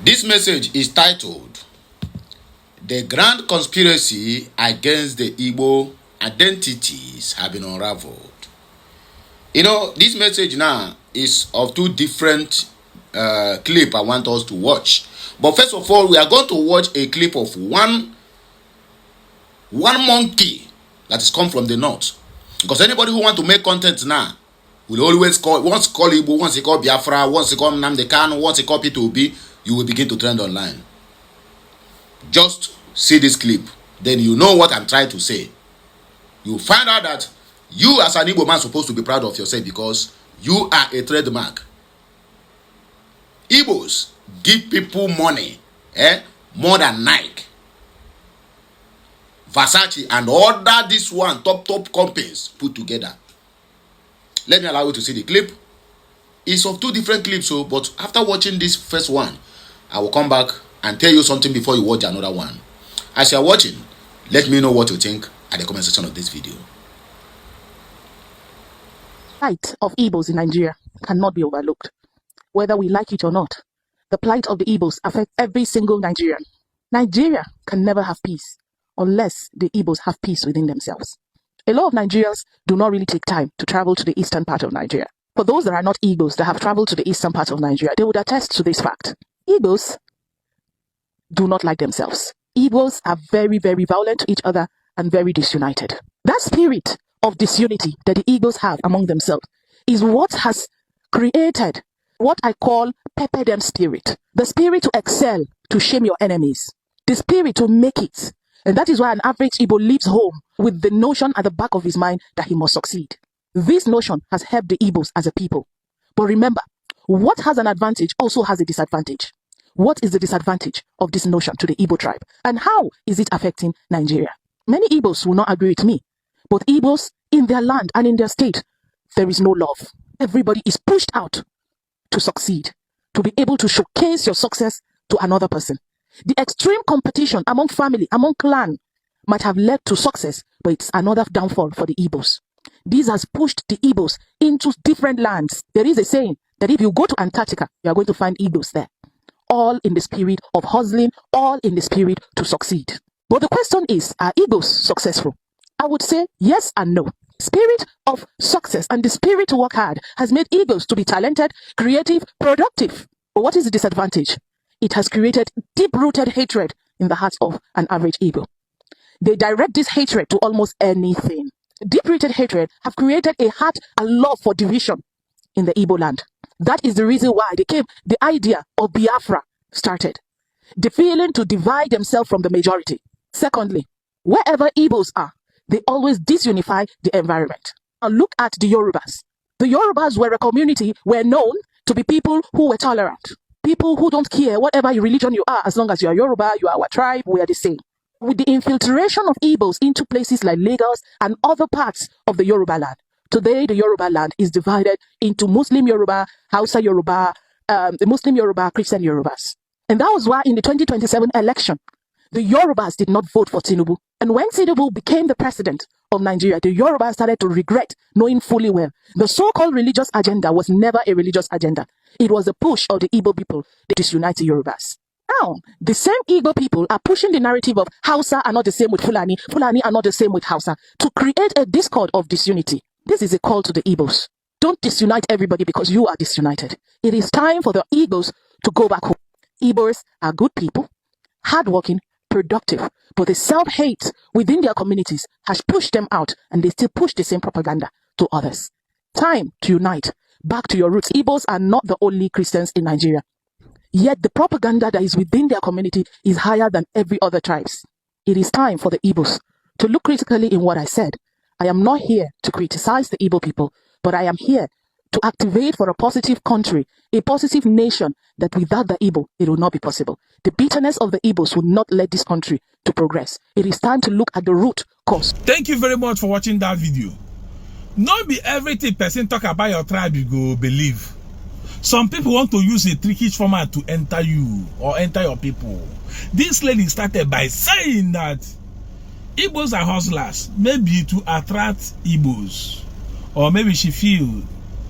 This message is titled, "The Grand Conspiracy Against the Igbo Identities Have Been Unraveled." You know, this message now is of two different clips I want us to watch. But first of all, we are going to watch a clip of one monkey that is come from the north. Because anybody who want to make content now will always call, once call Igbo, once he call Biafra, once he call Nnamdi Kanu, once he call P2B, you will begin to trend online. Just see this clip, then you know what I'm trying to say. You find out that you as an Igbo man supposed to be proud of yourself because you are a trademark. Igbos give people money, more than Nike, Versace, and other this one top companies put together. Let me allow you to see the clip. It's of two different clips, but after watching this first one, I will come back and tell you something before you watch another one. As you are watching, let me know what you think at the comment section of this video. The plight of Igbos in Nigeria cannot be overlooked. Whether we like it or not, the plight of the Igbos affects every single Nigerian. Nigeria can never have peace unless the Igbos have peace within themselves. A lot of Nigerians do not really take time to travel to the eastern part of Nigeria. For those that are not Igbos that have traveled to the eastern part of Nigeria, they would attest to this fact. Igbos do not like themselves. Igbos are very, very violent to each other and very disunited. That spirit of disunity that the Igbos have among themselves is what has created what I call pepper them spirit. The spirit to excel, to shame your enemies. The spirit to make it. And that is why an average Igbo leaves home with the notion at the back of his mind that he must succeed. This notion has helped the Igbos as a people. But remember, what has an advantage also has a disadvantage. What is the disadvantage of this notion to the Igbo tribe? And how is it affecting Nigeria? Many Igbos will not agree with me. But Igbos, in their land and in their state, there is no love. Everybody is pushed out to succeed, to be able to showcase your success to another person. The extreme competition among family, among clan, might have led to success, but it's another downfall for the Igbos. This has pushed the Igbos into different lands. There is a saying that if you go to Antarctica, you are going to find Igbos there. All in the spirit of hustling, all in the spirit to succeed. But the question is, are Igbos successful? I would say yes and no. Spirit of success and the spirit to work hard has made Igbos to be talented, creative, productive. But what is the disadvantage? It has created deep-rooted hatred in the hearts of an average Igbo. They direct this hatred to almost anything. Deep-rooted hatred have created a heart and love for division in the Igbo land. That is the reason why the idea of Biafra started. The feeling to divide themselves from the majority. Secondly, wherever Igbos are, they always disunify the environment. Now look at the Yorubas. The Yorubas were a community, were known to be people who were tolerant. People who don't care whatever religion you are, as long as you are Yoruba, you are our tribe, we are the same. With the infiltration of Igbos into places like Lagos and other parts of the Yoruba land, today the Yoruba land is divided into Muslim Yoruba, Hausa Yoruba, the Muslim Yoruba, Christian Yorubas. And that was why in the 2027 election, the Yorubas did not vote for Tinubu. And when Tinubu became the president of Nigeria, the Yorubas started to regret, knowing fully well the so-called religious agenda was never a religious agenda. It was a push of the Igbo people to disunite the Yorubas. Now, the same Igbo people are pushing the narrative of Hausa are not the same with Fulani, Fulani are not the same with Hausa, to create a discord of disunity. This is a call to the Igbos. Don't disunite everybody because you are disunited. It is time for the Igbos to go back home. Igbos are good people, hardworking, productive, but the self-hate within their communities has pushed them out, and they still push the same propaganda to others. Time to unite. Back to your roots. Igbos are not the only Christians in Nigeria. Yet the propaganda that is within their community is higher than every other tribes. It is time for the Igbos to look critically in what I said. I am not here to criticize the Igbo people, but I am here to activate for a positive country, a positive nation, that without the Igbo, it will not be possible. The bitterness of the Igbos will not let this country to progress. It is time to look at the root cause. Thank you very much for watching that video. Not be everything person talk about your tribe you go believe. Some people want to use a trickish format to enter you or enter your people. This lady started by saying that Igbos are hustlers, maybe to attract Igbos, or maybe she feel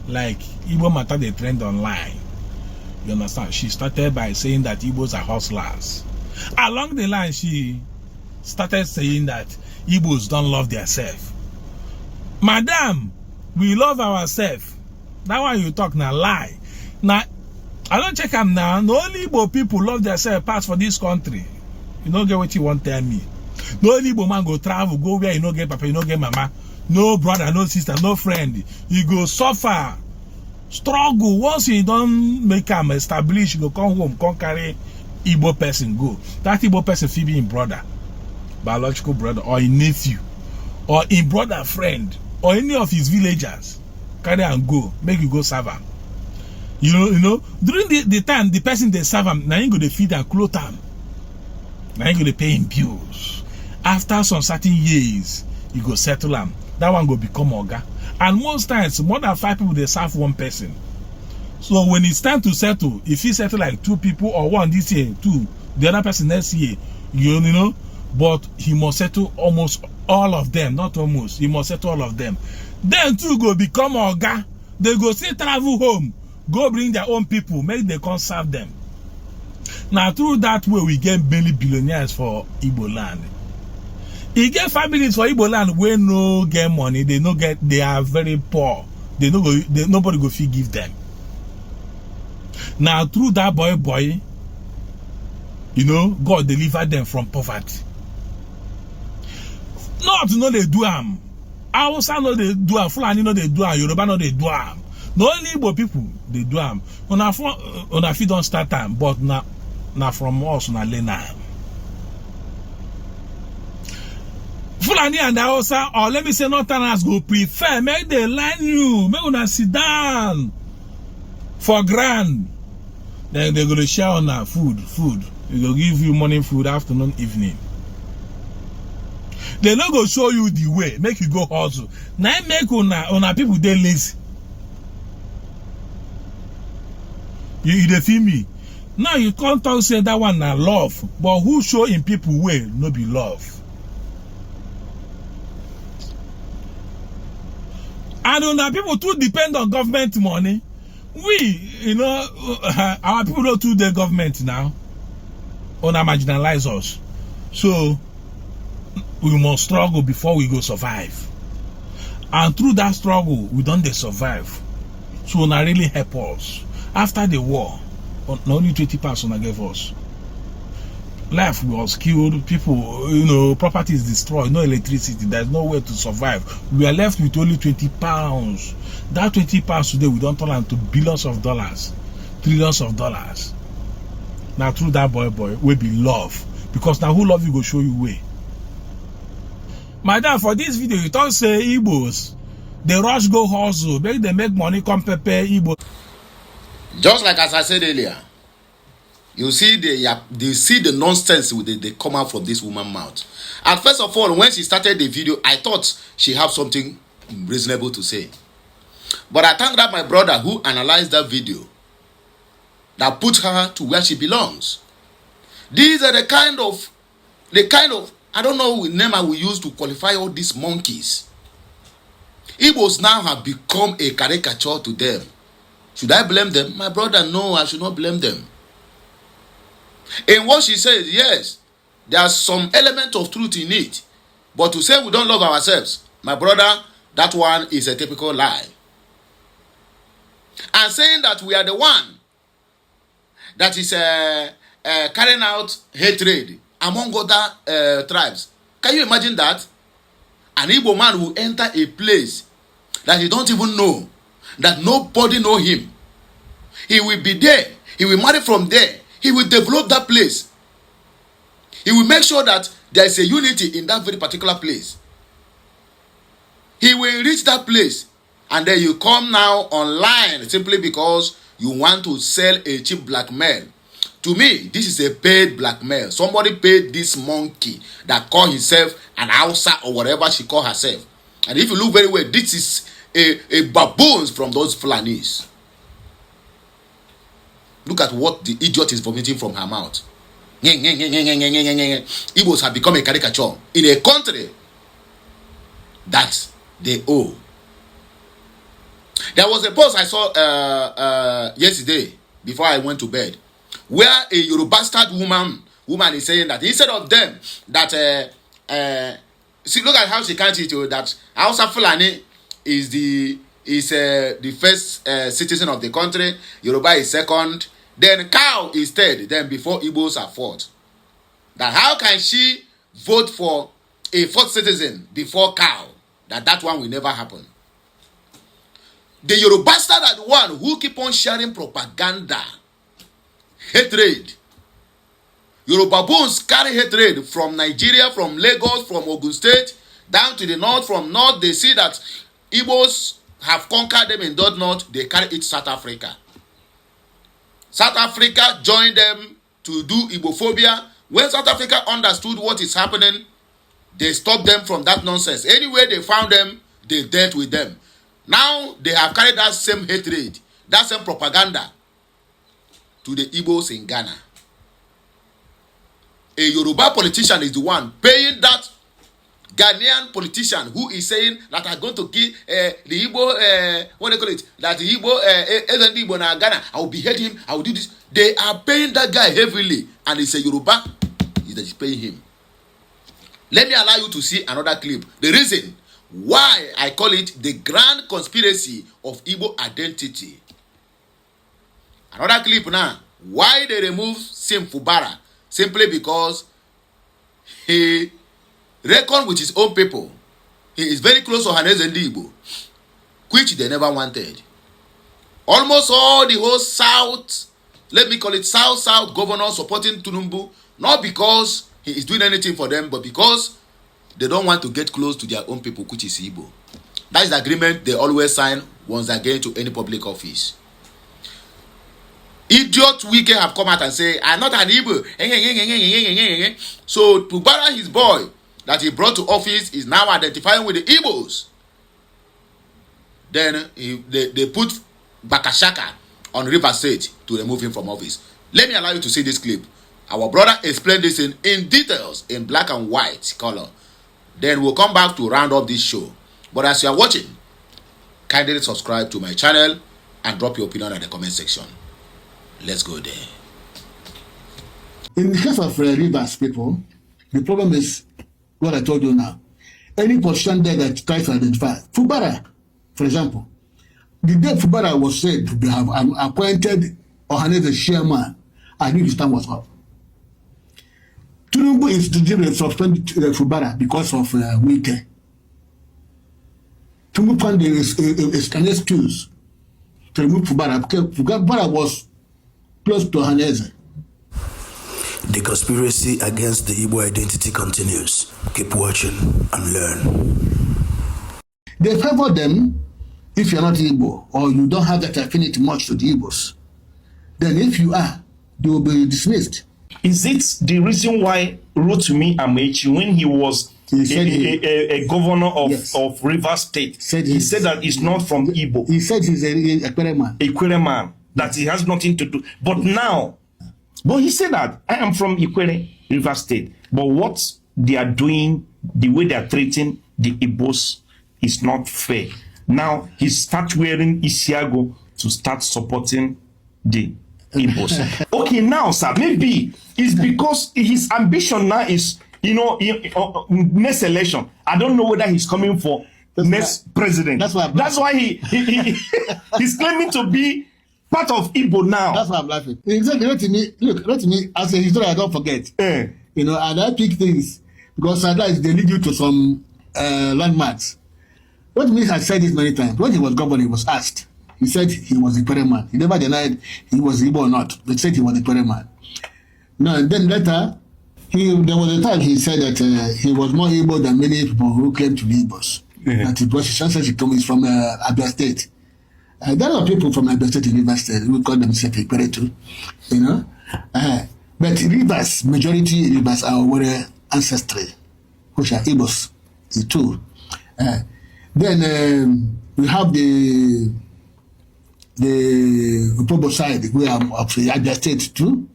like Igbo matter the trend online. You understand? She started by saying that Igbos are hustlers. Along the line, she started saying that Igbos don't love themselves. Madam, we love ourselves. That one you talk now lie. Now, I don't check them now. The only Igbo people love themselves pass for this country. You don't get what you want to tell me. No Igbo man go travel, go where you don't get papa, you don't get mama. No brother, no sister, no friend. You go suffer, struggle. Once you don't make them establish, you go come home, come carry Igbo person go. That Igbo person fit be in brother, biological brother, or in nephew, or in brother friend, or any of his villagers. Carry and go, make you go serve him. You know, during the time the person they serve him, now you go to feed and clothe him. Now you go to pay him bills. After some certain years, you go settle him. That one go become oga. And most times, more than 5 people they serve one person. So when it's time to settle, if he settle like 2 people or 1 this year, 2, the other person next year, you know, but he must settle almost all of them, not almost. He must settle all of them. Then 2 go become oga. They go still travel home, go bring their own people, make they come serve them. Now through that way, we get many billionaires for Igbo land. He get families for Igbo land where no get money, they are very poor. Nobody go fit give them. Now through that boy, you know, God delivered them from poverty. Not to know they do am. Hausa know they do am, Fulani know they do am, Yoruba know they do am. No only Igbo people they do am. Una fit don't start am, but na from us una learn am. Fulani and Hausa, or let me say Northerners go prefer, make they line you, make una sit down for grand. Then they go to share on our food. They go give you morning food, afternoon, evening. They no go show you the way, make you go hustle. Now make una people they lazy. You dey feel me? Now you can't talk say that one na love, but who show in people way no be love. And una people too depend on government money. We, you know, our people don't do the government now. Una marginalize us. So we must struggle before we go survive. And through that struggle, we don't survive. So una really help us. After the war, only 20% gave us. Life was killed, people, you know, property is destroyed, no electricity, there's no way to survive. We are left with only 20 pounds. That 20 pounds today, we don't turn into billions of dollars, trillions of dollars. Now through that boy, we be love. Because now who love you go show you way. Madam, for this video, you don't say Igbos, they rush go hustle, make them make money, come prepare Igbo. Just like as I said earlier, you see the nonsense they come out from this woman's mouth. And first of all, when she started the video, I thought she had something reasonable to say. But I thank that my brother who analyzed that video that put her to where she belongs. These are the kind of I don't know what name I will use to qualify all these monkeys. Igbos now have become a caricature to them. Should I blame them? My brother, no, I should not blame them. In what she says, yes, there's some element of truth in it. But to say we don't love ourselves, my brother, that one is a typical lie. And saying that we are the one that is carrying out hatred among other tribes. Can you imagine that? An Igbo man will enter a place that he don't even know, that nobody know him. He will be there. He will marry from there. He will develop that place. He will make sure that there is a unity in that very particular place. He will reach that place. And then you come now online simply because you want to sell a cheap blackmail. To me, this is a paid blackmail. Somebody paid this monkey that call himself an Hausa or whatever she call herself. And if you look very well, this is a baboons from those Fulanis. Look at what the idiot is vomiting from her mouth. Igbos have become a caricature in a country that they owe. There was a post I saw yesterday before I went to bed, where a Yoruba woman is saying that instead of them that see, look at how she can't it, that Hausa Fulani is the first citizen of the country, Yoruba is second, then cow is third, then before Igbos are fourth. That how can she vote for a fourth citizen before cow? That one will never happen. The Yoruba are the one who keep on sharing propaganda, hatred. Yoruba bones carry hatred from Nigeria, from Lagos, from Ogun State, down to the north. From north, they see that Igbos have conquered them in that north. They carry it to South Africa. South Africa joined them to do Igbophobia. When South Africa understood what is happening, they stopped them from that nonsense. Anywhere they found them, they dealt with them. Now they have carried that same hatred, that same propaganda to the Igbos in Ghana. A Yoruba politician is the one paying that Ghanaian politician who is saying that I'm going to give the Igbo, what they call it, that the Igbo na Ghana, I will behead him, I will do this. They are paying that guy heavily, and it's a Yoruba that is paying him. Let me allow you to see another clip. The reason why I call it the grand conspiracy of Igbo identity. Another clip now. Why they remove Sim Fubara? Simply because he reckoned with his own people. He is very close to Haneze and Igbo, which they never wanted. Almost all the whole South, let me call it South governors supporting Tinubu, not because he is doing anything for them, but because they don't want to get close to their own people, which is Igbo. That is the agreement they always sign once they get into any public office. Idiot Wike have come out and say, I'm not an Igbo. So Fubara, his boy, that he brought to office, is now identifying with the Igbos. Then they put Bakashaka on River State to remove him from office. Let me allow you to see this clip. Our brother explained this in details, in black and white color. Then we'll come back to round up this show. But as you are watching, kindly subscribe to my channel and drop your opinion in the comment section. Let's go there. In the case of Rivers people, the problem is what I told you now. Any position there that tries to identify Fubara, for example, the day Fubara was said to have appointed Ohaneze the chairman, I knew his time was up. Tinubu is to suspend Fubara because of Wike. Tinubu found an excuse to remove Fubara because Fubara was close to Ohaneze. The conspiracy against the Igbo identity continues. Keep watching and learn. They favor them if you're not Igbo or you don't have that affinity much to the Igbos. Then if you are, they will be dismissed. Is it the reason why Rotimi Amechi, when he was a governor of, yes, of Rivers State, he said that he's not from Igbo? He said he's a Kwere man. A Kwere man, that he has nothing to do. But now, but he said that I am from Ikwere, Rivers State. But what they are doing, the way they are treating the Igbos is not fair. Now he start wearing Isiago to start supporting the Igbos. Okay, now, sir, maybe it's because his ambition now is, next election. I don't know whether he's coming for next president. That's why he's claiming to be part of Igbo now. That's why I'm laughing. Exactly. Rotimi, as a historian, I don't forget. And I pick things because sometimes they lead you to some landmarks. Rotimi has said this many times. When he was governor, he was asked. He said he was a Kwere man. He never denied he was Igbo or not. They said he was a Kwere man. Now, and then later, there was a time he said that he was more Igbo than many people who claim to be Igbos. That it was his ancestry comes from Abia State. There are people from Abia State and Rivers State who call themselves Ikwere too, but Rivers, majority Rivers are our ancestry, which are Igbos too. Then we have the Opobo side, we are of the Abia State too.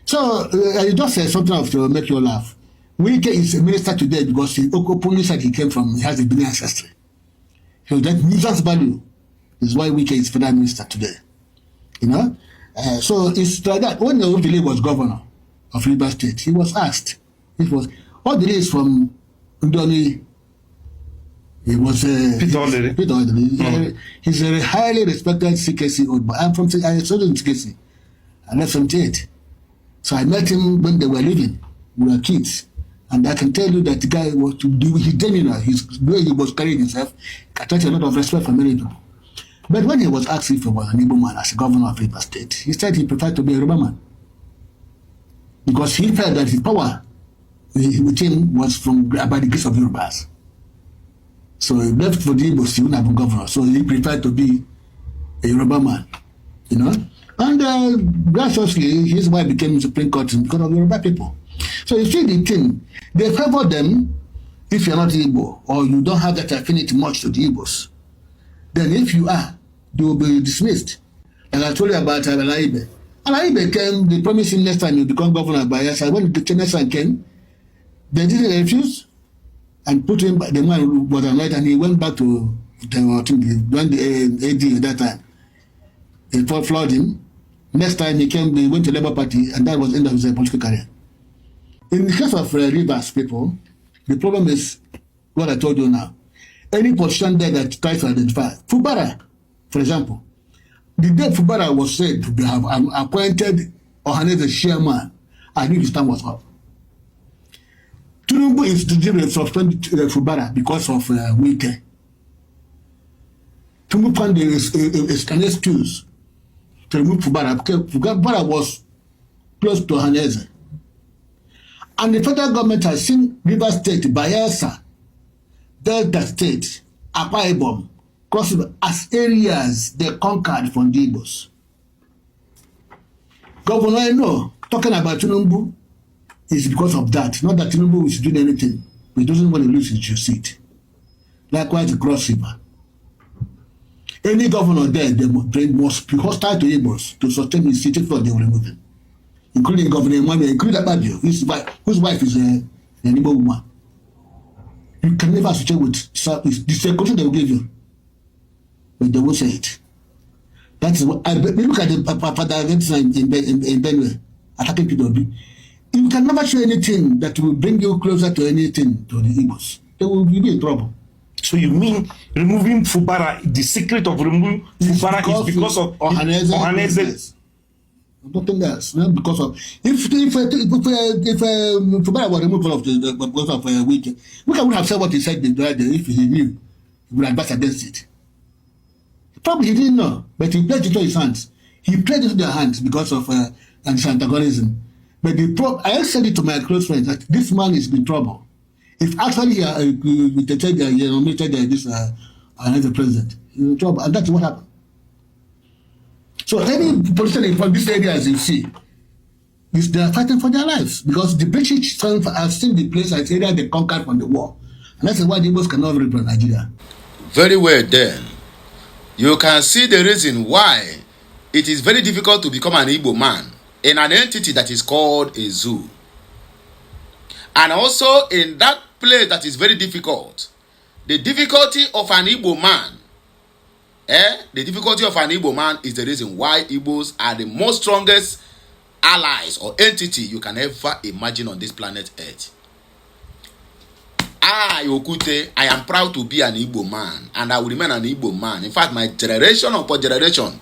So you just said something to make you laugh. Wike is a minister today because he openly said he came from, he has a Benin ancestry. So that nuisance value is why Wike is federal minister today. You know? So it's like that. When Ovile was governor of Rivers State, he was asked, it was, all the days from Ndoni, he was Peter Odili. He's a highly respected CKC old boy. I'm from CKC. I left 78. So I met him when they were living. We were kids. And I can tell you that the guy was to do his demeanor, his way he was carrying himself, attracted a lot of respect from many people. But when he was asked if he was an Igbo man as a governor of Rivers State, he said he preferred to be a Yoruba man. Because he felt that his power with him was by the grace of Yorubas. So he left for the Igbos, he wouldn't have been governor. So he preferred to be a Yoruba man, you know. And graciously, his wife became Supreme Court because of Yoruba people. So you see the thing, they favor them if you're not Igbo or you don't have that affinity much to the Igbos. Then if you are, you will be dismissed. And I told you about Alaibe. Alaibe came, they promised him next time he'll become governor of Bayelsa. When the next time came, they didn't refuse and put him, the man was annoyed and he went back to the AD at that time. They flawed him. Next time he came, they went to Labour Party and that was the end of his political career. In the case of Rivers people, the problem is what I told you now. Any politician there that tries to identify, Fubara, for example, the day Fubara was said to have appointed Ohaneze as chairman, I knew his time was up. Tinubu is to suspend Fubara because of Wike. Tinubu found an excuse to remove Fubara because Fubara was close to Ohaneze. And the federal government has seen Rivers State, Bayelsa, Delta State, Akwa Ibom, Cross River as areas they conquered from the Igbos. Governor, I know, talking about Tinubu is because of that. Not that Tinubu is doing anything, but he doesn't want to lose his seat. Likewise, the Cross River. Any governor there, they must be hostile to Igbos to sustain his seat before they will remove him. Including Governor Emmanuel, including Ababio, whose wife is an Igbo woman. You can never associate with the same country they will give you, but they won't say it. That is what look at the Papa in Benue attacking PWB. You can never show anything that will bring you closer to anything to the Igbos. They will be in trouble. So you mean removing Fubara? The secret of removing Fubara is because of Ohaneze. Nothing else, not because of if Fubara was removed because of Wike, Wike would have said what he said if he knew, he would advise against it. Probably he didn't know, but he played into his hands. He played into their hands because of antagonism. But I said it to my close friends that this man is in trouble. If actually he nominated this another president, he's in trouble, and that's what happened. So any politician from this area, as you see, they are fighting for their lives because the British have seen the place as area they conquered from the war. And that's why the Igbos cannot represent Nigeria. Very well then. You can see the reason why it is very difficult to become an Igbo man in an entity that is called a zoo. And also in that place that is very difficult, the difficulty of an Igbo man, the difficulty of an Igbo man is the reason why Igbos are the most strongest allies or entity you can ever imagine on this planet Earth. I, Okute, I am proud to be an Igbo man and I will remain an Igbo man. In fact, my generation upon generation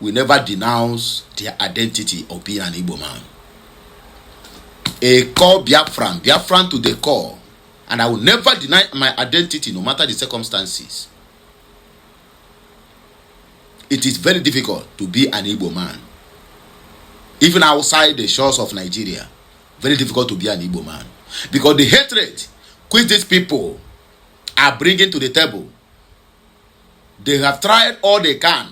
will never denounce their identity of being an Igbo man. A core Biafran to the core. And I will never deny my identity no matter the circumstances. It is very difficult to be an Igbo man. Even outside the shores of Nigeria, very difficult to be an Igbo man. Because the hatred which these people are bringing to the table, they have tried all they can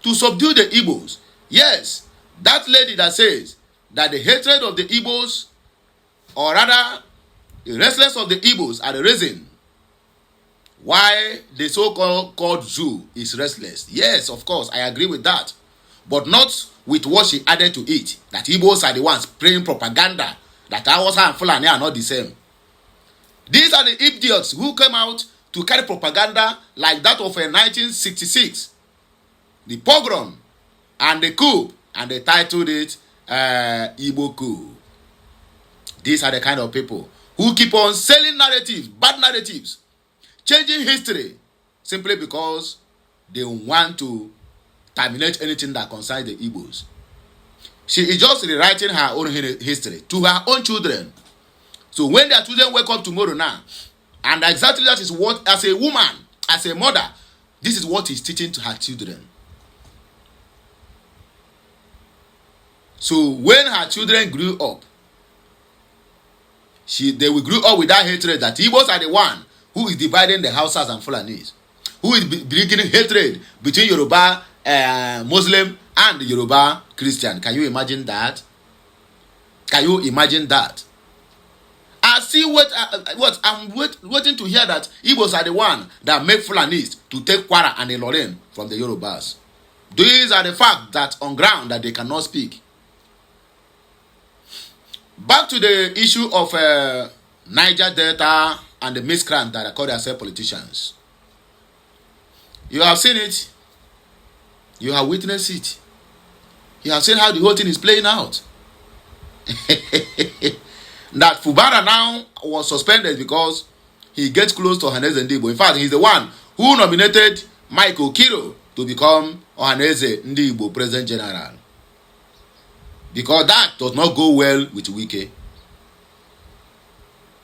to subdue the Igbos. Yes, that lady that says that the hatred of the Igbos, or rather the restlessness of the Igbos, are the reason why the so-called zoo is restless. Yes, of course, I agree with that. But not with what she added to it. That Igbos are the ones spraying propaganda. That Hausa and Fulani are not the same. These are the idiots who came out to carry propaganda like that of 1966. The pogrom and the coup, and they titled it Igbo coup. These are the kind of people who keep on selling narratives, bad narratives, changing history, simply because they want to terminate anything that concerns the Igbos. She is just rewriting her own history to her own children. So when their children wake up tomorrow now, and exactly that is what, as a woman, as a mother, this is what he's teaching to her children. So when her children grew up, they will grow up with that hatred that Igbos are the one who is dividing the Hausas and Fulanis, who is bringing hatred between Yoruba Muslim and Yoruba Christian. Can you imagine that? Can you imagine that? I see what I'm waiting to hear that Igbos are the one that make Fulanis to take Kwara and Ilorin from the Yorubas. These are the facts that on ground that they cannot speak. Back to the issue of Niger Delta and the miscreants that call themselves politicians. You have seen it. You have witnessed it. You have seen how the whole thing is playing out. That Fubara now was suspended because he gets close to Ohaneze Ndigbo. In fact, he's the one who nominated Michael Kiro to become Ohaneze Ndigbo President General. Because that does not go well with Wike.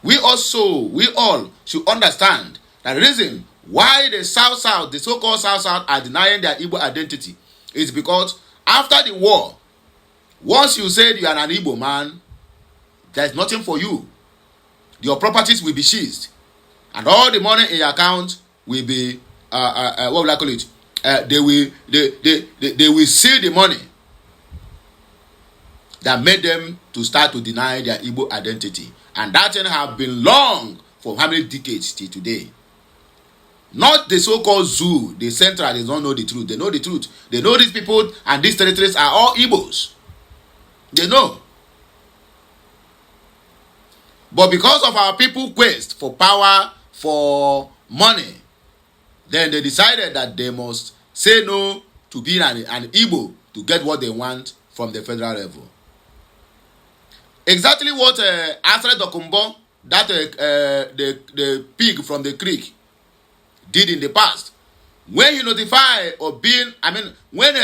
We all should understand that the reason why the South, the so-called South are denying their Igbo identity is because after the war, once you said you are an Igbo man, there is nothing for you. Your properties will be seized, and all the money in your account will be what will I call it? They will seal the money that made them to start to deny their Igbo identity, and that thing have been long for how many decades till today. Not the so-called zoo, the central, they don't know the truth. They know the truth. They know these people and these territories are all Igbos. They know. But because of our people's quest for power, for money, then they decided that they must say no to being an Igbo to get what they want from the federal level. Exactly what Asorock Dokumbo, that the pig from the creek, did in the past. When he notified of being, when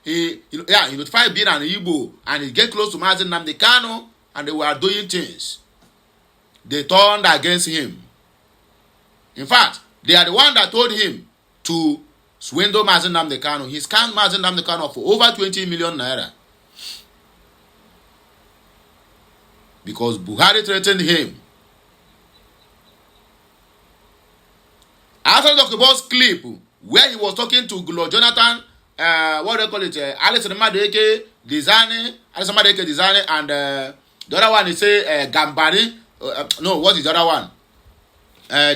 he notified being an Igbo and he get close to Mazi Nnamdi Kanu and they were doing things, they turned against him. In fact, they are the one that told him to swindle Mazi Nnamdi Kanu. He scammed Mazi Nnamdi Kanu for over 20 million naira. Because Buhari threatened him. After the Dokumbo's clip, where he was talking to Gulo Jonathan, what do they call it? Alice Madeke Dizani, and the other one is say Gambari. No, what is the other one?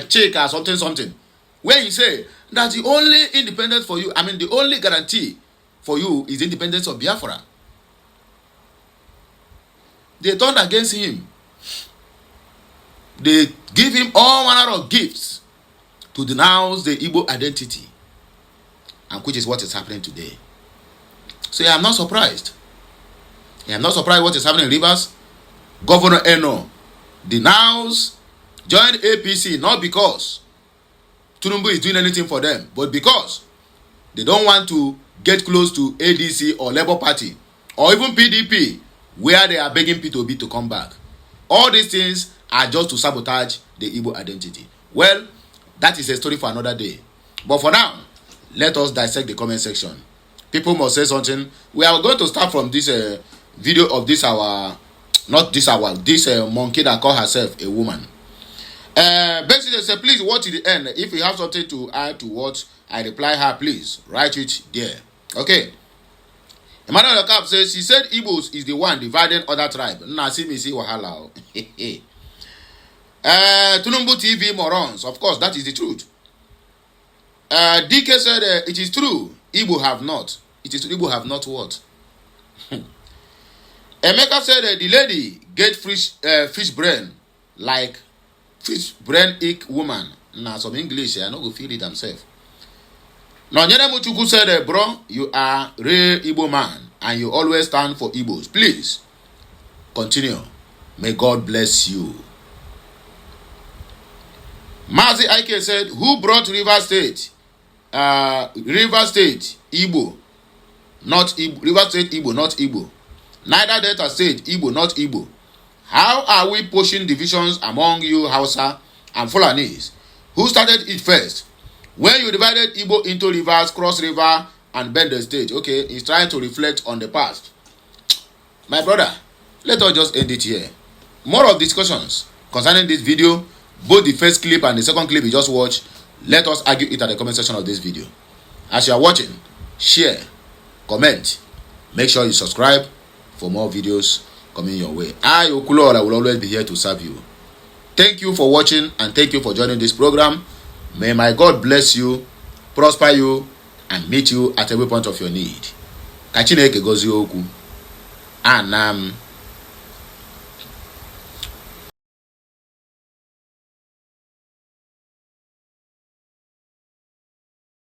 Chick or something. Where he say that the only independence for you, the only guarantee for you is independence of Biafra. They turned against him. They give him all manner of gifts to denounce the Igbo identity, and which is what is happening today. So I am not surprised. I am not surprised what is happening in Rivers. Governor Eno denounce, joined APC, not because Tinubu is doing anything for them, but because they don't want to get close to ADC or Labour Party or even PDP, where they are begging P2B to come back. All these things are just to sabotage the Igbo identity. Well, that is a story for another day. But for now, let us dissect the comment section. People must say something. We are going to start from this video of this monkey that called herself a woman. Basically, say, please watch to the end. If you have something to add to what I reply her, please write it there. Okay. Emmanuel Okap says, she said Igbos is the one dividing other tribe. Nasi misi wahala. Tulumbu TV morons. Of course, that is the truth. DK said, it is true. Igbo have not. It is true. Igbo have not what? Amaka said, the lady get fish brain like fish brain ick woman. Now some English, I know go feel it themselves. Nonyere Muchuku said, bro, you are real Igbo man and you always stand for Igbos. Please, continue. May God bless you. Mazi Ike said, who brought River State? River State, Igbo, not Igbo. River State, Igbo, not Igbo. Neither Delta State, Igbo, not Igbo. How are we pushing divisions among you, Hausa and Fulanis? Who started it first? When you divided Igbo into rivers, cross river, and bend the state, okay, he's trying to reflect on the past. My brother, let us just end it here. More of discussions concerning this video, both the first clip and the second clip you just watched, let us argue it at the comment section of this video. As you are watching, share, comment, make sure you subscribe for more videos coming your way. I, Okulora, will always be here to serve you. Thank you for watching and thank you for joining this program. May my God bless you, prosper you, and meet you at every point of your need. Kachineke gozie okwu. Anam.